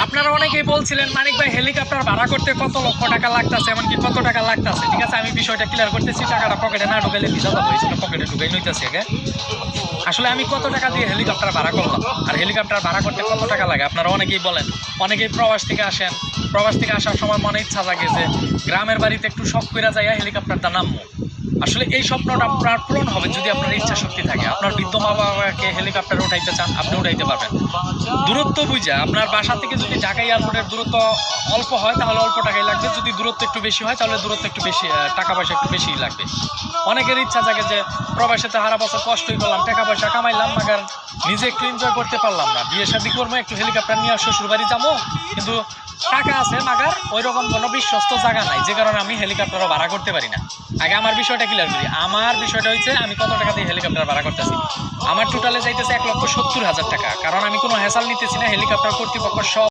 আপনারা অনেকেই বলছিলেন মানিক ভাই হেলিকপ্টার ভাড়া করতে কত লক্ষ টাকা লাগতেছে, এমনকি কত টাকা লাগতেছে। ঠিক আছে, আমি বিষয়টা ক্লিয়ার করতেছি। টাকাটা পকেটে না ঢুকাইলে ভিসা যাবো, এই জন্য পকেটে ঢুকাই নিতেছি আগে। আসলে আমি কত টাকা দিয়ে হেলিকপ্টার ভাড়া করলাম, আর হেলিকপ্টার ভাড়া করতে কত টাকা লাগে আপনারা অনেকেই বলেন। অনেকেই প্রবাস থেকে আসেন, প্রবাস থেকে আসার সময় মনে ইচ্ছা জাগে যে গ্রামের বাড়িতে একটু শখ করে যাইয়া হেলিকপ্টারটা নামবো। আসলে এই স্বপ্নটা আপনার পূরণ হবে যদি আপনার ইচ্ছা শক্তি থাকে। আপনার বৃদ্ধ মা বাবাকে হেলিকপ্টারে উঠাইতে চান, আপনি উঠাইতে পারবেন। দূরত্ব বুঝা, আপনার বাসা থেকে যদি ঢাকা এয়ারপোর্টের দূরত্ব অল্প হয় তাহলে অল্প টাকাই লাগবে, যদি দূরত্ব একটু বেশি হয় তাহলে দূরত্ব একটু বেশি, টাকা পয়সা একটু বেশিই লাগবে। অনেকের ইচ্ছা থাকে যে প্রবাসেতে হারা বছর কষ্টই করলাম, টাকা পয়সা কামাইলাম, মাগার নিজে একটু এনজয় করতে পারলাম না। বিয়ে শাদী করবো, একটু হেলিকপ্টার নিয়ে শ্বশুর বাড়ি যাবো, কিন্তু টাকা আছে মাগার ওই রকম কোনো বিশ্বস্ত জায়গা নাই, যে কারণে আমি হেলিকপ্টারও ভাড়া করতে পারি না। আগে আমার বিষয়টা ক্লিয়ার করি। আমার বিষয়টা হচ্ছে আমি কত টাকা দিয়ে হেলিকপ্টার ভাড়া করতেছি। আমার টোটালে যাইতেছে 1,70,000 টাকা, কারণ আমি কোনো হ্যাসাল নিতেছি না। হেলিকপ্টার কর্তৃপক্ষ সব